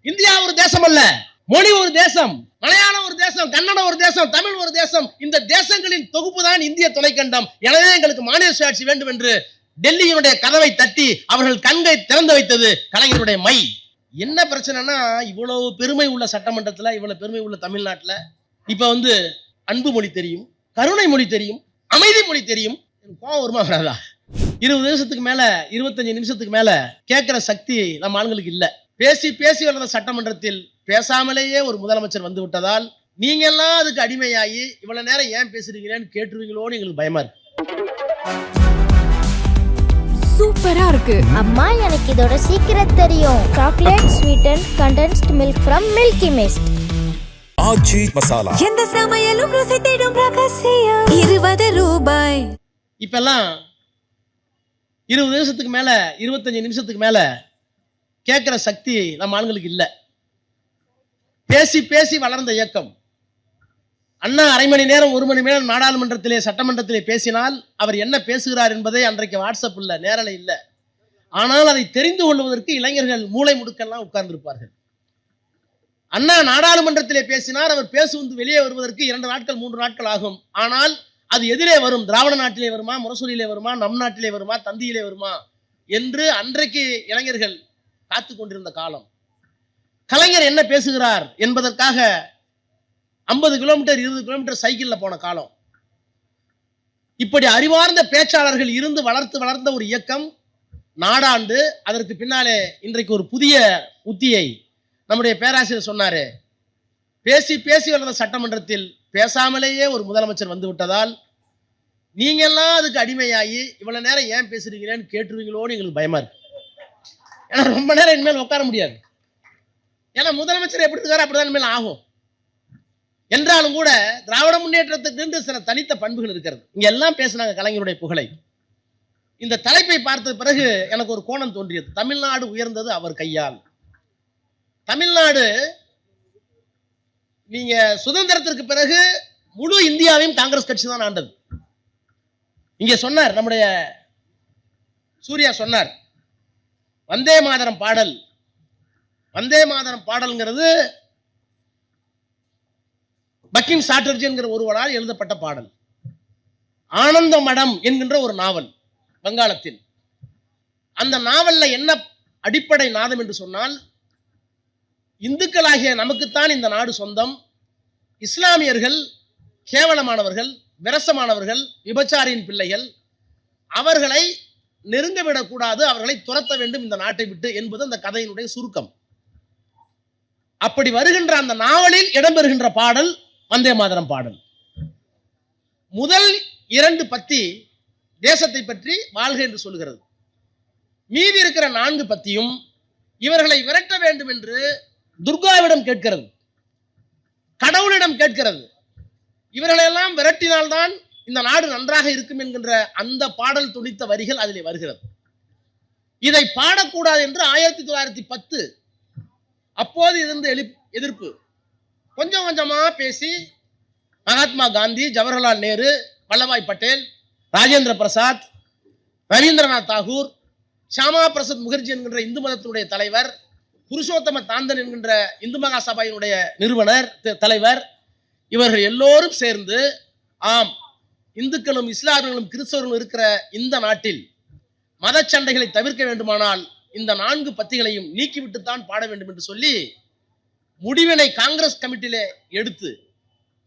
India ஒரு தேசம் அல்ல, மொழி ஒரு தேசம், மலையாளம் ஒரு தேசம், கன்னடம் ஒரு தேசம், தமிழ் ஒரு தேசம். இந்த தேசங்களின் தொகுப்பு தான் இந்திய துணைக்கண்டம். எனவே எங்களுக்கு மாநில சுயாட்சி வேண்டும் என்று டெல்லியினுடைய கதவை தட்டி அவர்கள் கண்கை திறந்து வைத்தது கலைஞருடைய மை. என்ன பிரச்சனைனா, இவ்வளவு பெருமை உள்ள சட்டமன்றத்தில், இவ்வளவு பெருமை உள்ள தமிழ்நாட்டில் இப்ப அன்பு மொழி தெரியும், கருணை மொழி தெரியும், அமைதி மொழி தெரியும். கோவம் வருமா வராதா? 20 நிமிஷத்துக்கு மேல 25 நிமிஷத்துக்கு மேல கேட்கிற சக்தி நம்ம ஆண்களுக்கு இல்ல. பேசி பேசி வளர்ந்த சட்டமன்றத்தில் பேசாமலேயே ஒரு முதலமைச்சர் வந்து விட்டதால் நீங்க எல்லாம் அதுக்கு அடிமையாகி இவ்வளவு நேரம் ஏன் பேசுறீங்கன்னு கேட்டுருவீங்களோன்னு எங்களுக்கு பயமா இருக்கு. சூப்பரா இருக்கு அம்மா, எனக்கு இதோட சீக்கிரம் தெரியும். Chocolate sweetened condensed milk from Milky Mist. Aachi Masala. எந்த சமையலும் ருசி தேடும் ரகசியம். 20 ரூபாய். இப்பெல்லாம் 20 நிமிஷத்துக்கு மேல 25 நிமிஷத்துக்கு மேல கேட்கிற சக்தி நம்ம ஆண்களுக்கு இல்ல. பேசி பேசி வளர்ந்த இயக்கம். அண்ணா அரை மணி நேரம் 1 மணி நேரம் நாடாளுமன்றத்திலே சட்டமன்றத்திலே பேசினால் அவர் என்ன பேசுகிறார் என்பதை அன்றைக்கு வாட்ஸ்அப் இல்ல, நேரலை இல்ல. ஆனால் அதை தெரிந்து கொள்வதற்கு இளைஞர்கள் மூளை முடுக்கெல்லாம் உட்கார்ந்திருப்பார்கள். அண்ணா நாடாளுமன்றத்திலே பேசினார், அவர் பேசுவது வெளியே வருவதற்கு 2 நாட்கள் 3 நாட்கள் ஆகும். ஆனால் அது எதிலே வரும்? திராவிட நாட்டிலே வருமா, முரசொலியிலே வருமா, நம் நாட்டிலே வருமா, தந்தியிலே வருமா என்று அன்றைக்கு இளைஞர்கள் காத்து கொண்டிருந்த காலம். கலைஞர் என்ன பேசுகிறார் என்பதற்காக 50 கிலோமீட்டர் 20 கிலோமீட்டர் சைக்கிள்ல போன காலம். இப்படி அறிவார்ந்த பேச்சாளர்கள் இருந்து வளர்ந்த ஒரு இயக்கம் நாடாண்டு அதற்கு பின்னாலே இன்றைக்கு ஒரு புதிய உத்தியை நம்முடைய பேராசிரியர் சொன்னாரு. பேசி பேசி வளர்ந்த சட்டமன்றத்தில் பேசாமலேயே ஒரு முதலமைச்சர் வந்து விட்டதால் நீங்க எல்லாம் அதுக்கு அடிமையாகி இவ்வளவு நேரம் ஏன் பேசுறீங்கன்னு கேட்டுருவீங்களோன்னு எங்களுக்கு பயமா இருக்கு. ஏன்னா ரொம்ப நேரம் இனிமேல் உட்கார முடியாது. ஏன்னா முதலமைச்சர் எப்படி இருக்காரு அப்படிதான் இனிமேல் ஆகும். என்றாலும் கூட திராவிட முன்னேற்றத்துக்கு சில தனித்த பண்புகள் இருக்கிறது. இங்க எல்லாம் பேசினாங்க கலைஞருடைய புகழை. இந்த தலைப்பை பார்த்த பிறகு எனக்கு ஒரு கோணம் தோன்றியது. தமிழ்நாடு உயர்ந்தது அவர் கையால். தமிழ்நாடு நீங்க சுதந்திரத்திற்கு பிறகு முழு இந்தியாவையும் காங்கிரஸ் கட்சி தான் ஆண்டது. இங்க சொன்னார் நம்முடைய சூர்யா சொன்னார், வந்தே மாதரம் பாடல். வந்தே மாதரம் பாடல்ங்கிறது பக்கிம் சாட்டர்ஜி என்கிற ஒருவரால் எழுதப்பட்ட பாடல். ஆனந்த மடம் என்கின்ற ஒரு நாவல் வங்காளத்தில். அந்த நாவல்ல என்ன அடிப்படை நாதம் என்று சொன்னால், இந்துக்களாகிய நமக்குத்தான் இந்த நாடு சொந்தம், இஸ்லாமியர்கள் கேவலமானவர்கள், விரசமானவர்கள், விபச்சாரியின் பிள்ளைகள், அவர்களை நெருங்க விடக்கூடாது, அவர்களை துரத்த வேண்டும் இந்த நாட்டை விட்டு என்பது அந்த கதையினுடைய சுருக்கம். அப்படி வருகின்ற அந்த நாவலில் இடம்பெறுகின்ற பாடல் வந்தே மாதரம் பாடல். முதல் 2 பத்தி தேசத்தை பற்றி வாழ்க என்று சொல்லுகிறது. மீதி இருக்கிற 4 பத்தியும் இவர்களை விரட்ட வேண்டும் என்று துர்காவிடம் கேட்கிறது, கடவுளிடம் கேட்கிறது. இவர்களெல்லாம் விரட்டினால்தான் இந்த நாடு நன்றாக இருக்கும் என்கின்ற அந்த பாடல் துணித்த வரிகள் அதிலே வருகிறது. இதை பாடக்கூடாது என்று 1910 அப்போது இருந்த எதிர்ப்பு கொஞ்சம் கொஞ்சமா பேசி மகாத்மா காந்தி, ஜவஹர்லால் நேரு, வல்லபாய் பட்டேல், ராஜேந்திர பிரசாத், ரவீந்திரநாத் தாகூர், ஷியாமா பிரசாத் முகர்ஜி என்கின்ற இந்து மதத்தினுடைய தலைவர், புருஷோத்தம தாந்தன் என்கின்ற இந்து மகா சபையினுடைய நிறுவனர் தலைவர், இவர்கள் எல்லோரும் சேர்ந்து ஆம், இந்துக்களும் இஸ்லாமியர்களும் கிறிஸ்தவர்களும் இருக்கிற இந்த நாட்டில் மத சண்டைகளை தவிர்க்க வேண்டுமானால் இந்த 4 பத்திகளையும் நீக்கிவிட்டுத்தான் பாட வேண்டும் என்று சொல்லி முடிவினை காங்கிரஸ் கமிட்டியிலே எடுத்து,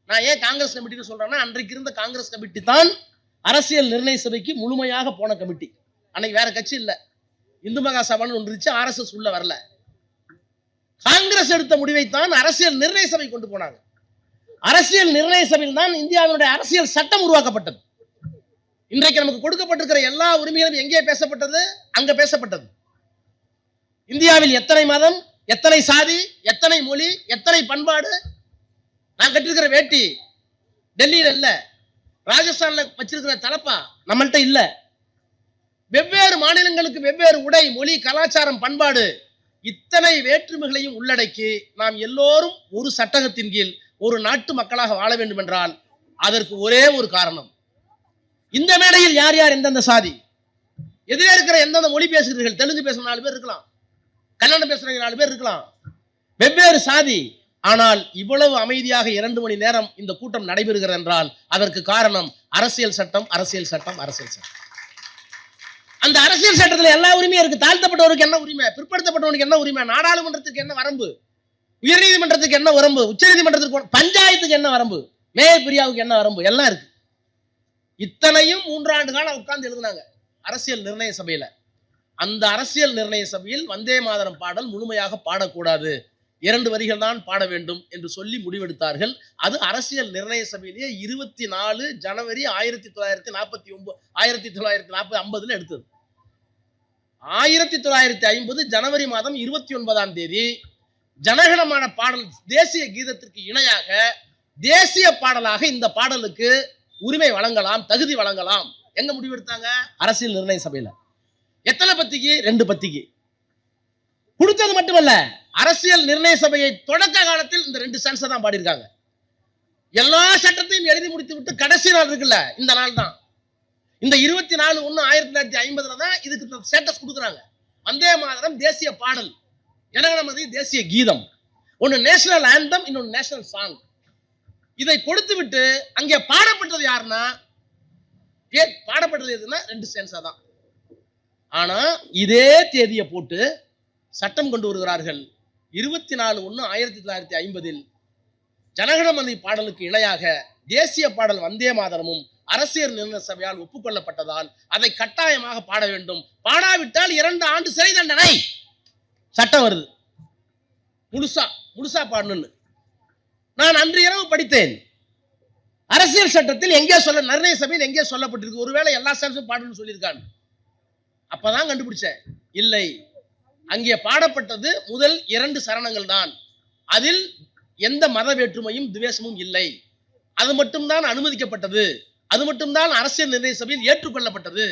நான் ஏன் காங்கிரஸ் கமிட்டின்னு சொல்றேன்னா, அன்றைக்கு இருந்த காங்கிரஸ் கமிட்டி தான் அரசியல் நிர்ணய சபைக்கு முழுமையாக போன கமிட்டி. அன்னைக்கு வேற கட்சி இல்லை, இந்து மகா சபான்னு ஒன்று இருந்துச்சு, RSS உள்ள வரல. காங்கிரஸ் எடுத்த முடிவைத்தான் அரசியல் நிர்ணய சபை கொண்டு போனாங்க. அரசியல் நிர்ணய சபையில் தான் இந்தியாவினுடைய அரசியல் சட்டம் உருவாக்கப்பட்டது. இன்றைக்கு நமக்கு கொடுக்கப்பட்டிருக்கிற எல்லா உரிமைகளும் எங்கே பேசப்பட்டது? அங்க பேசப்பட்டது. இந்தியாவில் எத்தனை மதம், எத்தனை சாதி, எத்தனை மொழி, எத்தனை பண்பாடு. நான் கட்டிருக்கிற வேட்டி டெல்லியில இல்ல, ராஜஸ்தான்ல வச்சிருக்கிற தலப்பா நம்மள்கிட்ட இல்ல. வெவ்வேறு மாநிலங்களுக்கு வெவ்வேறு உடை, மொழி, கலாச்சாரம், பண்பாடு, இத்தனை வேற்றுமைகளையும் உள்ளடக்கி நாம் எல்லோரும் ஒரு சட்டகத்தின் கீழ் ஒரு நாட்டு மக்களாக வாழ வேண்டும் என்றால் அதற்கு ஒரே ஒரு காரணம். இந்த மேடையில் யார் யார் எந்தெந்த சாதி, எதிரே இருக்கிற எந்தெந்த மொழி பேசுகிறீர்கள், தெலுங்கு பேசுற 4 பேர் இருக்கலாம், கன்னடம் பேசுற 4 பேர் இருக்கலாம், வெவ்வேறு சாதி. ஆனால் இவ்வளவு அமைதியாக 2 மணி நேரம் இந்த கூட்டம் நடைபெறுகிறது என்றால் அதற்கு காரணம் அரசியல் சட்டம், அரசியல் சட்டம், அரசியல் சட்டம். அந்த அரசியல் சட்டத்தில் எல்லா உரிமையும் இருக்கு. தாழ்த்தப்பட்டவருக்கு என்ன உரிமை, பிற்படுத்தப்பட்டவனுக்கு என்ன உரிமை, நாடாளுமன்றத்துக்கு என்ன வரம்பு, உயர்நீதிமன்றத்துக்கு என்ன வரம்பு, உச்சநீதிமன்றத்துக்கு, பஞ்சாயத்துக்கு என்ன வரம்பு, மேயர் பிரியாவுக்கு என்ன வரம்பு, எல்லாம் இருக்கு. இத்தனையும் 3 ஆண்டு காலம் உட்கார்ந்து எழுதுனாங்க அரசியல் நிர்ணய சபையில. அந்த அரசியல் நிர்ணய சபையில் வந்தே மாதரம் பாடல் முழுமையாக பாடக்கூடாது, 2 வரிகள் தான் பாட வேண்டும் என்று சொல்லி முடிவெடுத்தார்கள். அது அரசியல் நிர்ணய சபையிலேயே 24 ஜனவரி 1950 எடுத்தது. 1950 ஜனவரி மாதம் 29ஆம் தேதி ஜனகணமான பாடல் தேசிய கீதத்திற்கு இணையாக தேசிய பாடலாக இந்த பாடலுக்கு உரிமை வழங்கலாம், தகுதி வழங்கலாம். எங்க முடிவெடுத்தாங்க? அரசியல் நிர்ணய சபையில. எத்தனை பத்திக்கு? 2 பத்திக்கு கொடுத்தது மட்டுமல்ல, அரசியல் நிர்ணய சபையை தொடக்க காலத்தில் இந்த 2 சென்ஸை தான் பாடியிருக்காங்க. எல்லா சட்டத்தையும் எழுதி முடித்து விட்டு கடைசி நாள் இருக்குல்ல, இந்த நாள் தான். இந்த 24/1/1950 தான் இதுக்கு ஸ்டேட்டஸ் கொடுக்குறாங்க. வந்தே மாதரம் தேசிய பாடல், ஜனகணமன தேசிய கீதம், ஒன்னு நேஷனல் ஆந்தம், இன்னொன்னு நேஷனல் சாங். இதை கொடுத்து விட்டு அங்கே பாடப்பட்டது யாருன்னா, பாடப்பட்டது எதுன்னா 2 சென்ஸா தான். ஆனா இதே தேதியை போட்டு சட்டம் கொண்டு வருகிறார்கள். 24/1/1950 ஜனகணமன பாடலுக்கு இணையாக தேசிய பாடல் வந்தே மாதரமும் அரசியல் நிர்ணய சபையால் ஒப்புக்கொள்ளப்பட்டதால் அதை கட்டாயமாக பாட வேண்டும். பாடாவிட்டால் 2 ஆண்டு சிறை தண்டனை. சட்டம் வருது. முழுசா பாடணும்னு நான் அன்று இரவு படித்தேன். அரசியல் சட்டத்தில் எங்கே சொல்ல, நிர்ணய சபையில் எங்கே சொல்லப்பட்டிருக்கு? ஒருவேளை எல்லா சென்ஸும் பாடணும்னு சொல்லியிருக்காங்க. அப்பதான் கண்டுபிடிச்சேன், இல்லை, அங்கே பாடப்பட்டது முதல் 2 சரணங்கள் தான். அதில் எந்த மத வேற்றுமையும் துவேஷமும் இல்லை. அது மட்டும்தான் அனுமதிக்கப்பட்டது. அது மட்டும்தான் அரசியல் நிர்ணய சபையில் ஏற்றுக்கொள்ளப்பட்டது.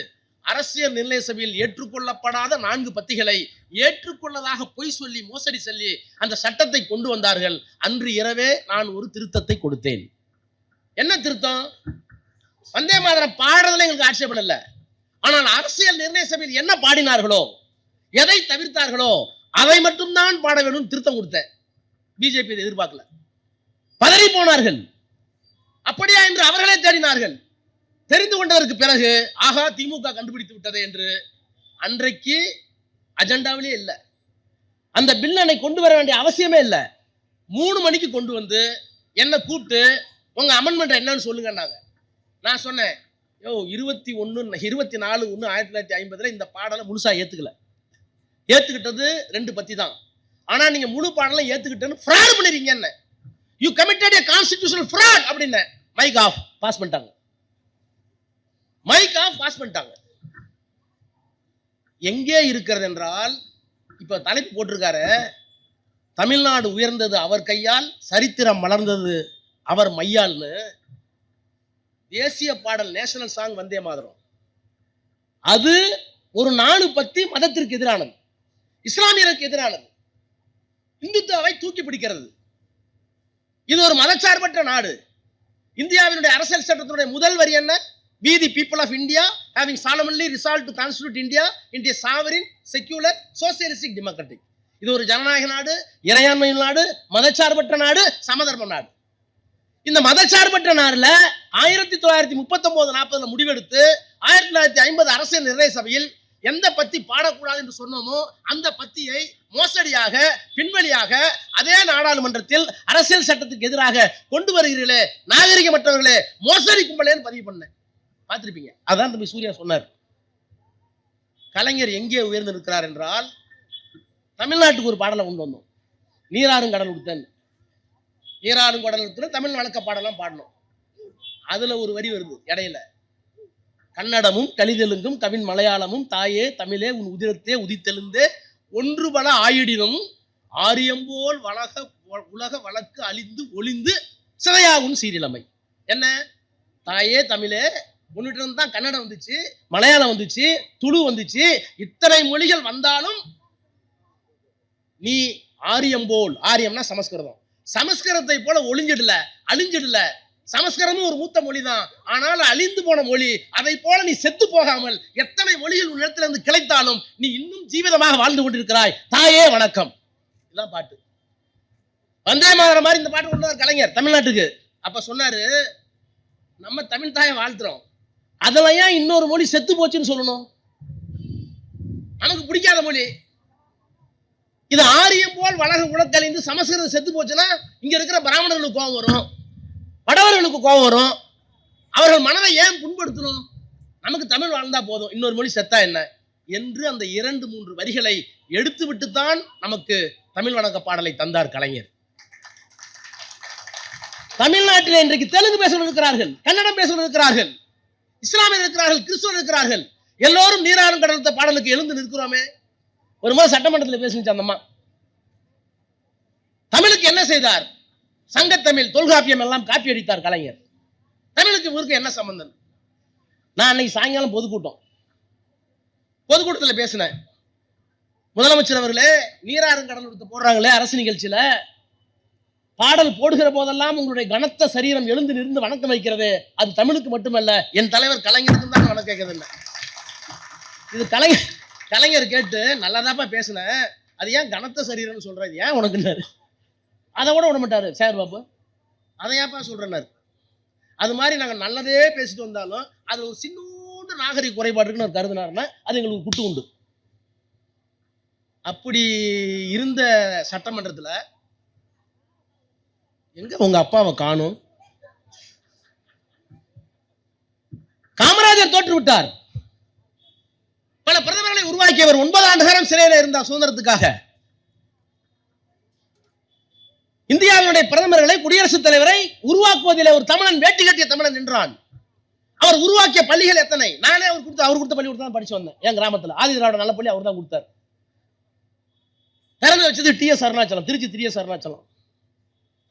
அரசியல் நிர்ணய சபையில் ஏற்றுக்கொள்ளப்படாத 4 பத்திகளை ஏற்றுக்கொள்ளதாக பொய் சொல்லி மோசடி சொல்லி அந்த சட்டத்தை கொண்டு வந்தார்கள். அன்று இரவே நான் ஒரு திருத்தத்தை கொடுத்தேன். என்ன திருத்தம்? வந்தே மாதரம் பாடுறதுல எங்களுக்கு ஆட்சேபம் இல்லை. ஆனால் அரசியல் நிர்ணய சபையில் என்ன பாடினார்களோ, எதை தவிர்த்தார்களோ அதை மட்டும்தான் பாட வேண்டும் திருத்தம் கொடுத்தேன். பிஜேபி எதிர்பார்க்கல, பதறி போனார்கள். அப்படியா என்று அவர்களே தேடினார்கள். தெரிந்து கொண்டதற்கு பிறகு ஆகா திமுக கண்டுபிடித்து விட்டது என்று அன்றைக்கு அஜெண்டாவிலே இல்லை. அந்த பில்லை கொண்டு வர வேண்டிய அவசியமே இல்லை. 3 மணிக்கு கொண்டு வந்து என்ன கூப்பிட்டு உங்க அமெண்ட்மெண்ட் என்னன்னு சொல்லுங்கன்னாங்க. நான் சொன்னேன், 24/1/1950 இந்த பாடலை முழுசா ஏத்துக்கிட்டது 2 பத்தி தான். ஆனா நீங்க முழு பாடலை ஏத்துக்கிட்டேன்னு ஃப்ராட் பண்ணிருக்கீங்க. என்ன you committed a constitutional fraud அப்படின்னு மைக் ஆஃப் பாஸ் பண்ணிட்டாங்க. எங்கே இருக்கிறது என்றால், இப்ப தலைப்பு போட்டிருக்காரு, தமிழ்நாடு உயர்ந்தது அவர் கையால், சரித்திரம் மலர்ந்தது அவர் மையால்னு. தேசிய பாடல் நேஷனல் சாங் வந்தே மாதரம், அது ஒரு 4 பத்தி மதத்திற்கு எதிரானது, இஸ்லாமியருக்கு எதிரானது, இந்துத்துவை தூக்கி பிடிக்கிறது. இது ஒரு மதச்சார்பற்ற நாடு. இந்தியாவினுடைய அரசியல் சட்டத்தினுடைய முதல் வரி என்ன? We the people of India having solemnly resolved to constitute India into a sovereign, secular, socialistic democratic. இது ஒரு ஜனநாயக நாடு, இறையாண்மை நாடு, மதச்சார்பற்ற நாடு, சமதர்ம நாடு. இந்த மதச்சார்பற்ற நாடுல 1939-40 முடிவெடுத்து 1950 அரசியல் நிர்ணய சபையில் எந்த பத்தி பாடக்கூடாது என்று சொன்னோமோ அந்த பத்தியை மோசடியாக பின்வழியாக அதே நாடாளுமன்றத்தில் அரசியல் சட்டத்துக்கு எதிராக கொண்டு வருகிறீர்களே நாகரிகமற்றவர்களே, மோசடி கும்பலேன்னு பதிவு பண்ணேன். பார்த்திருப்பீங்க. அதான் தம்பி சூர்யா சொன்னார். கலைஞர் எங்கே உயர்ந்து இருக்கிறார் என்றால், தமிழ்நாட்டுக்கு ஒரு பாடலை கொண்டு வந்தோம், நீராறும் கடல் உடுத்தன். நீராறும் கடல் உடுத்தன் தமிழ் வழக்க பாடலாம் பாடணும். அதுல ஒரு வரி வருது இடையில, கன்னடமும் கலிதெலுங்கும் கவின் மலையாளமும் தாயே தமிழே உன் உதிரத்தே உதித்தெழுந்தே ஒன்று பல ஆயிடினும் ஆரியம்போல் உலக வழக்கு அழிந்து ஒளிந்து சிதையாகும் சீரிழமை. என்ன? தாயே தமிழே, உன்னிட்ட தான் கன்னடம் வந்துச்சு, மலையாளம் வந்துச்சு, துளு வந்துச்சு, இத்தனை மொழிகள் வந்தாலும் நீ ஆரியம்போல், ஆரியம்னா சமஸ்கிருதம், சமஸ்கிருதத்தை போல ஒளிஞ்சிடல, அழிஞ்சிடல. சமஸ்கிருதமும் ஒரு மூத்த மொழி தான், ஆனால் அழிந்து போன மொழி. அதை போல நீ செத்து போகாமல் எத்தனை மொழிகள் உன் இடத்திலிருந்து கிளைத்தாலும் நீ இன்னும் ஜீவிதமாக வாழ்ந்து கொண்டிருக்கிறாய். தாயே வணக்கம். இதுதான் பாட்டு. வந்தே மாதரம் மாதிரி இந்த பாட்டு கொண்டு வந்தார் கலைஞர் தமிழ்நாட்டுக்கு. அப்ப சொன்னாரு, நம்ம தமிழ் தாயை வாழ்த்துறோம், அதுல ஏன் இன்னொரு மொழி செத்து போச்சுன்னு சொல்லணும்? நமக்கு பிடிக்காத மொழி இது. ஆரியம் போல் வளக உலக்கழிந்து சமஸ்கிருதம் செத்து போச்சுன்னா இங்க இருக்கிற பிராமணர்களுக்கு கோபம் வரும், வடவர்களுக்கு கோபம் வரும். அவர்கள் மனதை ஏன் புண்படுத்தணும்? நமக்கு தமிழ் வாழ்ந்தா போதும், இன்னொரு மொழி செத்தா என்ன என்று அந்த 2-3 வரிகளை எடுத்து விட்டுத்தான் நமக்கு தமிழ் வணக்க பாடலை தந்தார் கலைஞர். தமிழ்நாட்டில் இன்றைக்கு தெலுங்கு பேசுகிறவர்கள் இருக்கிறார்கள், கன்னடம் பேசுகிறவர்கள் இருக்கிறார்கள், இஸ்லாமியர் இருக்கிறார்கள், கிறிஸ்துவர் இருக்கிறார்கள். எல்லோரும் நீராறும் கடலத்த பாடலுக்கு எழுந்து நிற்கிறோமே. ஒரு முறை சட்டமன்றத்தில் பேசுச்சு அந்த அம்மா. தமிழுக்கு என்ன செய்தார்? சங்கத்தமிழ், தொல்காப்பியம் எல்லாம் காப்பி அடித்தார் கலைஞர். தமிழுக்கு ஊருக்கு என்ன சம்பந்தம்? நான் அன்னைக்கு சாயங்காலம் பொதுக்கூட்டத்தில் பேசினேன். முதலமைச்சர் அவர்களே, நீராறும் கடல் போடுறாங்களே அரசு நிகழ்ச்சியில, பாடல் போடுகிற போதெல்லாம் உங்களுடைய கனத்த சரீரம் எழுந்து நின்று வணக்கம் வைக்கிறது, அது தமிழுக்கு மட்டுமல்ல, என் தலைவர் கலைஞருக்கு தான் வணக்கம் வைக்கிறது இல்லை. இது கலைஞர் கேட்டு நல்லாதாப்பா பேசின, அது ஏன் கனத்த சரீரம்னு சொல்றது, ஏன் உனக்குன்னாரு. அதை கூட விட மாட்டாரு சேர் பாபு, அதை ஏன்ப்பா சொல்றேன்னாரு. அது மாதிரி நாங்கள் நல்லதே பேசிட்டு வந்தாலும் அது ஒரு சின்னூண்டு நாகரிக குறைபாடு இருக்குன்னு கருதினாருன்னா அது எங்களுக்கு குட்டு உண்டு. அப்படி இருந்த சட்டமன்றத்தில் எங்க உங்க அப்பாவை காணும்? காமராஜர் தோற்று விட்டார். பல பிரதமர்களை உருவாக்கியவர். 9 ஆண்டு காலம் சிறையில் இருந்தார் சுதந்திரத்துக்காக. இந்தியாவினுடைய பிரதமர்களை, குடியரசுத் தலைவரை உருவாக்குவதில் ஒரு தமிழன், வேட்டி கட்டிய தமிழன் நின்றான். அவர் உருவாக்கிய பள்ளிகள் எத்தனை? நானே அவர் கொடுத்த பள்ளி கொடுத்து தான் படிச்சு வந்தேன். என் கிராமத்தில் ஆதி திராவிட நல்ல பள்ளி அவர் தான் கொடுத்தார். திறந்து வச்சது TS அருணாச்சலம், திருச்சி TS அருணாச்சலம்.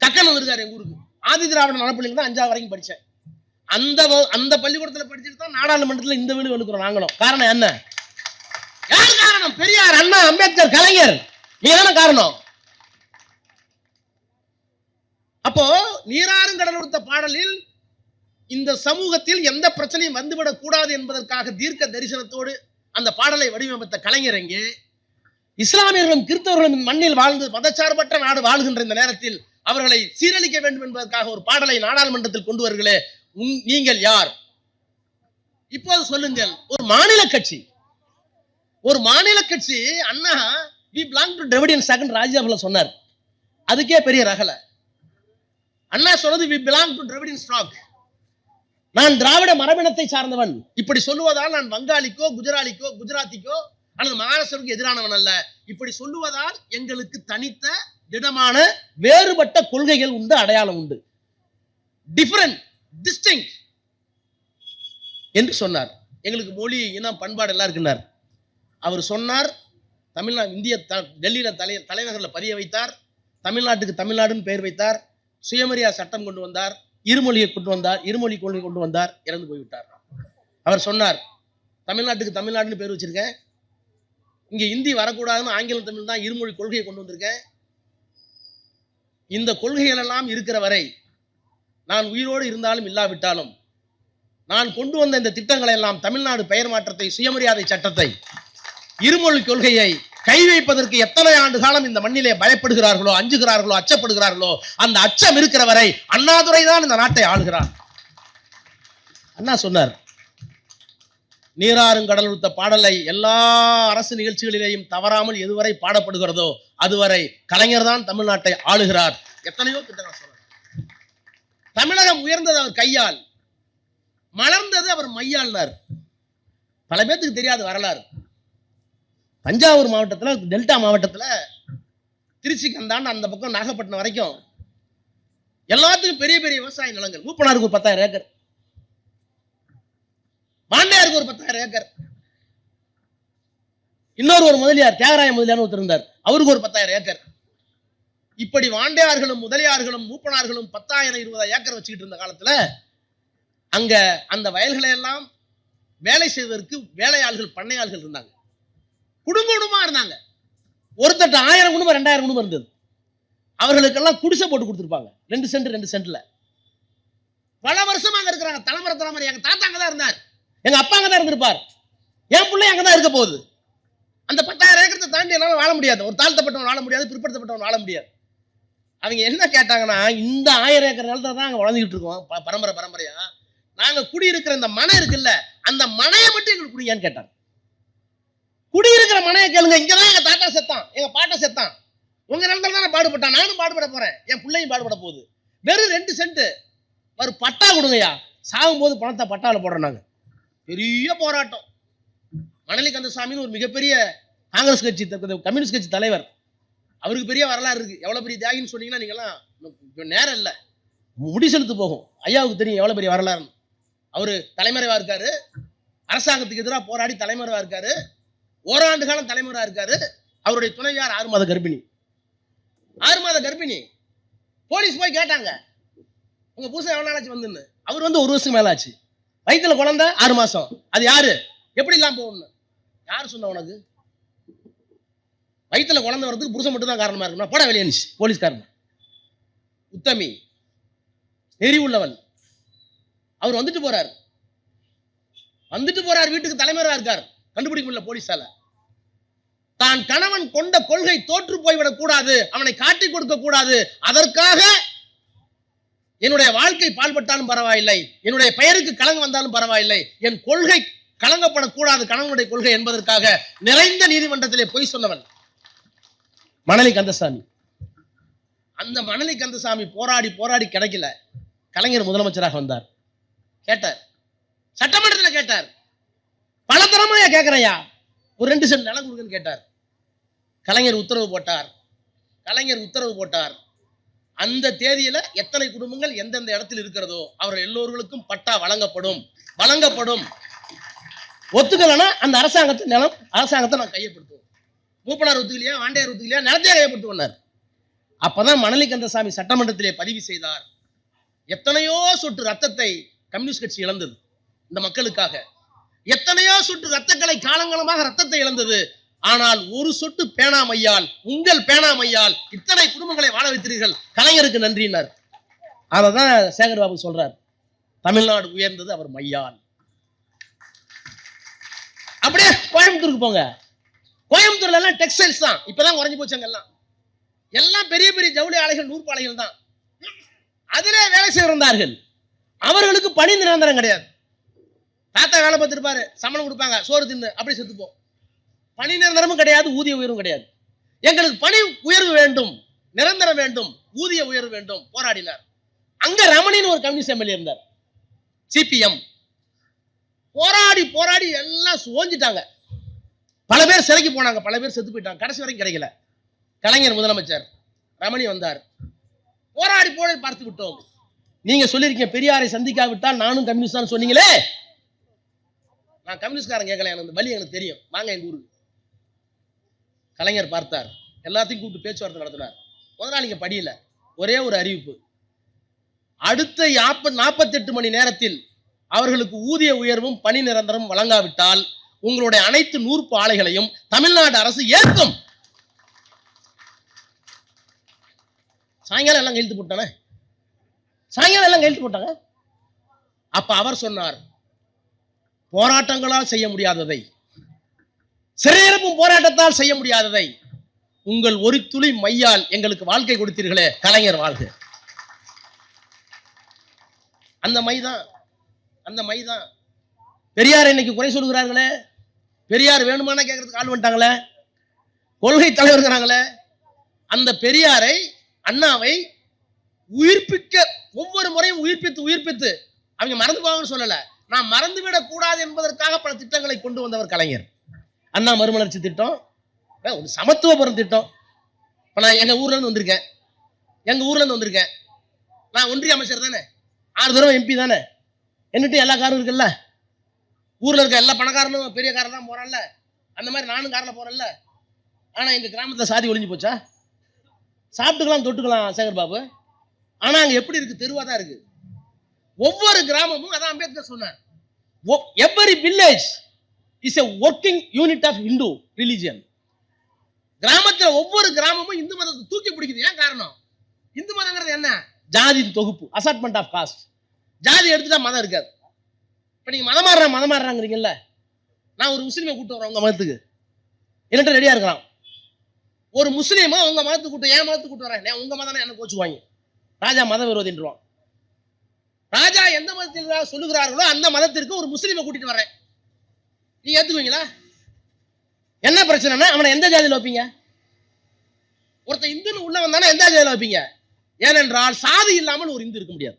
கக்கன் வந்திருக்காரு எங்க ஊருக்கு. ஆதி திராவிட நலப்பள்ளியில் தான் 5ஆவது வரைக்கும் படித்தேன். அந்த பள்ளிக்கூடத்தில் படிச்சுட்டு தான் நாடாளுமன்றத்தில் இந்த வீடு வெளுக்கிறோம் நாங்களும். காரணம் என்ன? யார் காரணம்? பெரியார், அண்ணா, அம்பேத்கர், கலைஞர். நீ தானே காரணம். அப்போ நீராறும் கடல் கொடுத்த பாடலில் இந்த சமூகத்தில் எந்த பிரச்சனையும் வந்துவிடக் கூடாது என்பதற்காக தீர்க்க தரிசனத்தோடு அந்த பாடலை வடிவமைத்த கலைஞர் எங்கே? இஸ்லாமியர்களும் கிறிஸ்தவர்களும் மண்ணில் வாழ்ந்து மதச்சார்பற்ற நாடு வாழ்கின்ற இந்த நேரத்தில் அவர்களை சீரழிக்க வேண்டும் என்பதற்காக ஒரு பாடலை நாடாளுமன்றத்தில் கொண்டு வருகளே, நீங்கள் யார்? இப்போது சொல்லுங்கள். ஒரு மாநில கட்சி அண்ணா we belong to Dravidian second ராஜ்யசபால சொன்னார். அதுக்கே பெரிய ரகல. அண்ணா சொன்னது we belong to Dravidian stock. நான் திராவிட மரபினத்தை சார்ந்தவன். இப்படி சொல்லுவதால் நான் வங்காளிக்கோ, குஜராலிக்கோ, குஜராத்திக்கோ அல்லது மகாராஷ்டிரருக்கு எதிரானவன் அல்ல. இப்படி சொல்லுவதால் எங்களுக்கு தனித்த திடமான வேறுபட்ட கொள்கைகள் உண்டு, அடையாளம் உண்டு, டிஃபரண்ட், டிஸ்டிங்க்ட் என்று சொன்னார். எங்களுக்கு மொழி, இனம், பண்பாடு எல்லாம் இருக்குன்னார். அவர் சொன்னார். தமிழ்நாடு இந்திய டெல்லியில தலைநகரில் பதிய வைத்தார். தமிழ்நாட்டுக்கு தமிழ்நாடுன்னு பெயர் வைத்தார். சுயமரியாதை சட்டம் கொண்டு வந்தார். இருமொழியை கொண்டு வந்தார். இருமொழி கொள்கை கொண்டு வந்தார். இறந்து போய்விட்டார். அவர் சொன்னார், தமிழ்நாட்டுக்கு தமிழ்நாடுன்னு பேர் வச்சிருக்கேன், இங்க இந்தி வரக்கூடாதுன்னு ஆங்கிலம் தமிழ் தான் இருமொழி கொள்கையை கொண்டு வந்திருக்கேன். இந்த கொள்கைகள் எல்லாம் இருக்கிற வரை நான் உயிரோடு இருந்தாலும் இல்லாவிட்டாலும் நான் கொண்டு வந்த இந்த திட்டங்களை எல்லாம், தமிழ்நாடு பெயர் மாற்றத்தை, சுயமரியாதை சட்டத்தை, இருமொழி கொள்கையை கை வைப்பதற்கு எத்தனை ஆண்டு காலம் இந்த மண்ணிலே பயப்படுகிறார்களோ, அஞ்சுகிறார்களோ, அச்சப்படுகிறார்களோ, அந்த அச்சம் இருக்கிற வரை அண்ணாதுரை தான் இந்த நாட்டை ஆளுகிறார். அண்ணா சொன்னார், நீராறும் கடல் கொடுத்த பாடலை எல்லா அரசு நிகழ்ச்சிகளிலேயும் தவறாமல் எதுவரை பாடப்படுகிறதோ அதுவரை கலைஞர் தான் தமிழ்நாட்டை ஆளுகிறார். எத்தனையோ திட்டங்கள் சொன்னார். தமிழகம் உயர்ந்தது அவர் கையால், மலர்ந்தது அவர் மையாள்னார். பல பேருக்கு தெரியாத வரலாறு. தஞ்சாவூர் மாவட்டத்தில், டெல்டா மாவட்டத்தில், திருச்சிக்கு அந்த பக்கம் நாகப்பட்டினம் வரைக்கும் எல்லாத்துக்கும் பெரிய பெரிய விவசாய நிலங்கள். மூப்பனாருக்கு ஒரு 10,000 ஏக்கர், பாண்டியாருக்கு ஒரு 10,000 ஏக்கர், இன்னொரு முதலியார், தியாகராய முதலியார் ஒருத்தர் இருந்தார், அவருக்கு ஒரு 10,000 ஏக்கர். இப்படி வாண்டையார்களும் முதலியார்களும் மூப்பனார்களும் 10,000-20,000 ஏக்கர் வச்சுக்கிட்டு இருந்த காலத்துல அங்க அந்த வயல்களை எல்லாம் வேலை செய்வதற்கு வேலையாள்கள், பண்ணையாள்கள் இருந்தாங்க. குடும்பமா இருந்தாங்க. ஒருத்தட்ட 1000 குடும்பம் 2000 குடும்பம் இருந்தது. அவர்களுக்கெல்லாம் குடிசை போட்டு கொடுத்துருப்பாங்க. 2 சென்ட்ல பல வருஷமா அங்க இருக்கிறாங்க. தலைமுறை எங்க தாத்தா அங்கதான் இருந்தார், எங்க அப்பா அங்கதான் இருந்திருப்பார், என் பிள்ளை அங்கதான் இருக்க போகுது. அந்த 10,000 ஏக்கரத்தை தாண்டி என்னால வாழ முடியாது. ஒரு தாழ்த்தப்பட்டவன் வாழ முடியாது, பிற்படுத்தப்பட்டவன் வாழ முடியாது. அவங்க என்ன கேட்டாங்கன்னா, இந்த 1000 ஏக்கர் நிலத்தை தான் நாங்கள் வளர்ந்துக்கிட்டு இருக்கோம் பரம்பரையா. நாங்கள் குடியிருக்கிற இந்த மனை இருக்குல்ல, அந்த மனையை மட்டும் எங்களுக்கு குடிங்கன்னு கேட்டாங்க. குடியிருக்கிற மனையை கேளுங்க, இங்கதான் எங்க தாத்தா செத்தான், எங்க பாட்டை செத்தான், உங்க நிலத்துல தான் பாடுபட்டான், நானும் பாடுபட போறேன், என் பிள்ளையும் பாடுபட போகுது, வெறும் 2 சென்ட் ஒரு பட்டா கொடுங்கய்யா, சாகும்போது பணத்தை பட்டாவில் போடுறோம். நாங்கள் பெரிய போராட்டம். மணலி கந்தசாமின்னு ஒரு மிகப்பெரிய காங்கிரஸ் கட்சி கம்யூனிஸ்ட் கட்சி தலைவர், அவருக்கு பெரிய வரலாறு இருக்கு. எவ்வளவு பெரிய தியாகின்னு சொன்னீங்கன்னா நீங்களாம் நேரம் இல்லை, முடி செலுத்து போகும். ஐயாவுக்கு தெரியும் எவ்வளவு பெரிய வரலாறுன்னு. அவரு தலைமறைவா இருக்காரு, அரசாங்கத்துக்கு எதிராக போராடி தலைமறைவா இருக்காரு, ஓராண்டு காலம் தலைமறைவா இருக்காரு. அவருடைய துணைவியார் 6 மாத கர்ப்பிணி. 6 மாத கர்ப்பிணி. போலீஸ் போய் கேட்டாங்க, உங்க பூசை எவ்வளவு நாளாச்சு வந்துன்னு. அவர் 1 வருஷம் மேல ஆச்சு. வயிற்றுல குழந்தை 6 மாசம். அது யாரு? எப்படி இல்லாம போகணும்? யாரு சொன்ன உனக்கு? வயிற்றுல குழந்தை வரதுக்கு புருஷன் மட்டும் தான் காரணமா இருக்கணும். போட வெளியே போலீஸ்காரன். உத்தமி, நெறி உள்ளவன். அவர் வந்துட்டு போறார் வீட்டுக்கு தலைமறைவா இருக்கார். கண்டுபிடிக்க முடியல போலீஸால. தான் கணவன் கொண்ட கொள்கை தோற்று போய்விடக் கூடாது, அவனை காட்டிக் கொடுக்க கூடாது, அதற்காக என்னுடைய வாழ்க்கை பால்பட்டாலும் பரவாயில்லை, என்னுடைய பெயருக்கு களங்கம் வந்தாலும் பரவாயில்லை, என் கொள்கை களங்கப்படக்கூடாது, கணவனுடைய கொள்கை என்பதற்காக நிறைந்த நீதிமன்றத்திலே பொய் சொன்னவன் மணலி கந்தசாமி. அந்த மணலி கந்தசாமி போராடி கிடைக்கல. கலைஞர் முதலமைச்சராக வந்தார். கேட்டார், சட்டமன்றத்தில் கேட்டார், பல தரமா கேட்கிறையா, ஒரு 2 சென்ட் நிலம் கொடுங்கன்னு கேட்டார். கலைஞர் உத்தரவு போட்டார். அந்த தேதியில எத்தனை குடும்பங்கள் எந்தெந்த இடத்தில் இருக்கிறதோ அவர்கள் எல்லோருக்கும் பட்டா வழங்கப்படும். ஒத்துக்கலன்னா அந்த அரசாங்கத்தை நான் கையப்படுத்துவோம். மூப்பனார் ஒத்துக்கலையா, வாண்டையார் ஒத்துக்கலையா, நிலத்தையே கையப்படுத்துவார். அப்பதான் மணலி கந்தசாமி சட்டமன்றத்திலே பதிவு செய்தார். எத்தனையோ சொட்டு ரத்தத்தை கம்யூனிஸ்ட் கட்சி இழந்தது இந்த மக்களுக்காக. எத்தனையோ சொட்டு ரத்தங்களை காலங்காலமாக ரத்தத்தை இழந்தது. ஆனால் ஒரு சொட்டு பேனாமையால், உங்கள் பேனாமையால் இத்தனை குடும்பங்களை வாழ வைத்தீர்கள், கலைஞருக்கு நன்றினார். அததான் சேகர் பாபு சொல்றார், தமிழ்நாடு உயர்ந்தது அவர் மையால். அப்படியே கோயம்புத்தூருக்கு போங்க. கோயம்புத்தூர்ல எல்லாம் டெக்ஸ்டைல்ஸ் தான், இப்பதான் குறைஞ்சு போச்சாங்க. எல்லாம் பெரிய பெரிய ஜவுளி ஆலைகள், நூற்பாலைகள் தான். அதிலே வேலை செய்திருந்தார்கள். அவர்களுக்கு பணி நிரந்தரம் கிடையாது. தாத்தா வேலை பார்த்துருப்பாரு, சம்பளம் கொடுப்பாங்க, சோறு தின்னு அப்படி செத்துப்போம். பணி நிரந்தரமும் கிடையாது, ஊதிய உயர்வும் கிடையாது. எங்களுக்கு பணி உயர்வு வேண்டும், நிரந்தரம் வேண்டும், ஊதிய உயர்வு வேண்டும். போராடினார். அங்க ரமணின்னு ஒரு கம்யூனிஸ்ட் எம்எல்ஏ இருந்தார், சிபிஎம். போராடி எல்லாம் சோஞ்சிட்டாங்க. பல பேர் சிலைக்கு போனாங்க, பல பேர் செத்து போயிட்டாங்க, கடைசி வரைக்கும் கிடைக்கல. கலைஞர் முதலமைச்சர், ரமணி வந்தார். போராடி பார்த்து விட்டோம். நீங்க சொல்லிருக்கீங்க பெரியாரை சந்திக்காவிட்டால் நானும் கம்யூனிஸ்ட் தான் சொன்னீங்களே. நான் கம்யூனிஸ்ட்காரன் கேட்கல, எனக்கு வழி எனக்கு தெரியும், வாங்க எங்க ஊருக்கு. கலைஞர் பார்த்தார், எல்லாத்தையும் கூப்பிட்டு பேச்சுவார்த்தை நடத்தினார். முதலாளிங்க படியில ஒரே ஒரு அறிவிப்பு, அடுத்த 48 மணி நேரத்தில் அவர்களுக்கு ஊதிய உயர்வும் பணி நிரந்தரம் வழங்காவிட்டால் உங்களுடைய அனைத்து 100 ஆலைகளையும் தமிழ்நாடு அரசு ஏற்கும். சாயங்காலம் எல்லாம் கையெழுத்து போட்டாங்க. அப்ப அவர் சொன்னார், போராட்டங்களால் செய்ய முடியாததை, சிறையிறப்பும் போராட்டத்தால் செய்ய முடியாததை உங்கள் ஒரு துளி மையால் எங்களுக்கு வாழ்க்கை கொடுத்தீர்களே, கலைஞர் வாழ்க. அந்த மைதான் பெரியார் இன்னைக்கு குறை சொல்கிறார்களே. பெரியார் வேணுமான கேட்கறதுக்கு ஆள் வந்துட்டாங்களே, கொள்கை தலைவர்களாங்களே. அந்த பெரியாரை, அண்ணாவை உயிர்ப்பிக்க ஒவ்வொரு முறையும் உயிர்ப்பித்து அவங்க மறந்து போவாங்கன்னு சொல்லல, நான் மறந்துவிடக் கூடாது என்பதற்காக பல திட்டங்களை கொண்டு வந்தவர் கலைஞர். அண்ணா மறுமலர்ச்சி திட்டம், ஒரு சமத்துவபுரம் திட்டம். இப்ப நான் எங்க ஊர்ல இருந்து வந்திருக்கேன். நான் ஒன்றிய அமைச்சர் தானே, 6 தடவை எம்பி தானே, என்னட்டு எல்லா காரும் இருக்குல்ல. ஊர்ல இருக்க எல்லா பணக்காரனும் பெரிய காரம் தான் போறான்ல, அந்த மாதிரி நானும் காரில் போறேன்ல. ஆனா எங்க கிராமத்துல சாதி ஒழிஞ்சு போச்சா? சாப்பிட்டுக்கலாம், தொட்டுக்கலாம் சேகர் பாபு. ஆனா அங்க எப்படி இருக்கு? தெருவா தான் இருக்கு. ஒவ்வொரு கிராமமும், அதான் அம்பேத்கர் சொன்னார், every village is a working unit of Hindu religion. கிராமத்துல ஒவ்வொரு கிராமமும் இந்து மதத்தை தூக்கி பிடிக்குது. ஏன் காரணம்? இந்து மதங்கிறது என்ன? ஜாதி தொகுப்பு, அசார்ட்மெண்ட் ஆஃப் காஸ்ட். ஜாதி எடுத்துட்டா மதம் இருக்காது. இப்ப நீங்க மதம் மாறுறாங்கிறீங்கல்ல, நான் ஒரு முஸ்லீமை கூட்டு வரேன் உங்க மதத்துக்கு, என்னட்ட ரெடியா இருக்கிறான். ஒரு முஸ்லீமும் உங்க மதத்துக்கு கூட்டு என் மதத்துக்கு கூட்டு வரேன், உங்க மதம் என்ன கோச்சுவாங்க, ராஜா மத விரோதின்றான். ராஜா எந்த மதத்தில் சொல்லுகிறார்களோ அந்த மதத்திற்கு ஒரு முஸ்லீமை கூட்டிட்டு வரேன், நீ ஏத்துக்குவீங்களா? என்ன பிரச்சனைனா அவனை எந்த ஜாதியில் வைப்பீங்க? ஒருத்தன் இந்துன்னு உள்ள வந்தானே எந்த ஜாதியில் வைப்பீங்க? ஏனென்றால் சாதி இல்லாமல் ஒரு இந்து இருக்க முடியாது,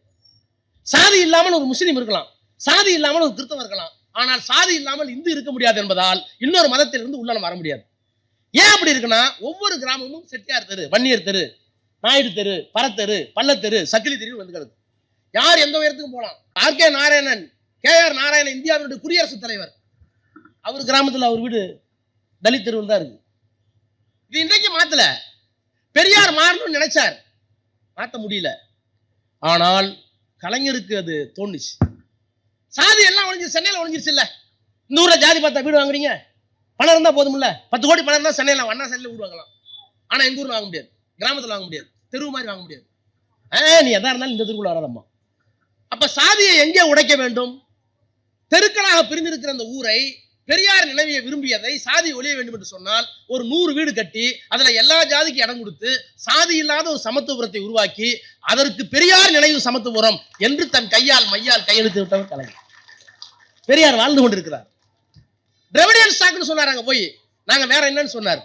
சாதி இல்லாமல் ஒரு முஸ்லீம் இருக்கலாம், சாதி இல்லாமல் ஒரு கிறிஸ்தவம் இருக்கலாம், ஆனால் சாதி இல்லாமல் இந்து இருக்க முடியாது என்பதால் இன்னொரு மதத்திலிருந்து உள்ள வர முடியாது. ஏன் அப்படி இருக்குன்னா ஒவ்வொரு கிராமமும் செட்டியார் தெரு, வன்னியர் தெரு, நாயுடு தெரு, பரத்தெரு, பள்ளத்தெரு, சக்கிலி தெரு வந்து கிடக்கு. யார் எந்த உயரத்துக்கும் போலாம். ஆர்.கே. நாராயணன், K.R. நாராயணன் இந்தியாவினுடைய குடியரசுத் தலைவர், அவர் கிராமத்தில் அவர் வீடு தலித் தெருவில் தான் இருக்கு. இது இன்றைக்கு மாத்தல, பெரியார் மாறணும்னு நினைச்சார், மாற்ற முடியல. ஆனால் கலைஞருக்கு அது தோணுச்சு. சாதி எல்லாம் ஒழிஞ்சு சென்னையில் ஒழிஞ்சிருச்சு இல்ல. இந்த ஊர்ல ஜாதி பார்த்தா வீடு வாங்குறீங்க, பணம் இருந்தா போதும் இல்ல, 10 கோடி பணம் இருந்தா சென்னையில் அண்ணா சாலையில் வீடு வாங்கலாம். ஆனா எங்க ஊர்ல வாங்க முடியாது, கிராமத்தில் வாங்க முடியாது, தெருவு மாதிரி வாங்க முடியாது. நீ எதா இருந்தாலும் இந்த தெருக்குள்ள வராதம்மா. அப்ப சாதியை எங்கே உடைக்க வேண்டும்? தெருக்களாக பிரிந்திருக்கிற அந்த ஊரை பெரியார் நினைவிய விரும்பியதை சாதி ஒழிய வேண்டும் என்று சொன்னால் ஒரு 100 வீடு கட்டி அதுல எல்லா ஜாதிக்கு இடம் கொடுத்து சாதி இல்லாத ஒரு சமத்துவபுரத்தை உருவாக்கி அதற்கு பெரியார் நினைவு சமத்துவபுரம் என்று தன் கையால் மையால் கையெழுத்து விட்டவர் கலைஞர். பெரியார் வாழ்ந்து கொண்டிருக்கிறார். திராவிடியன் ஸ்டாக்னு சொன்னாங்க, போய் நாங்க வேற என்னன்னு சொன்னார்,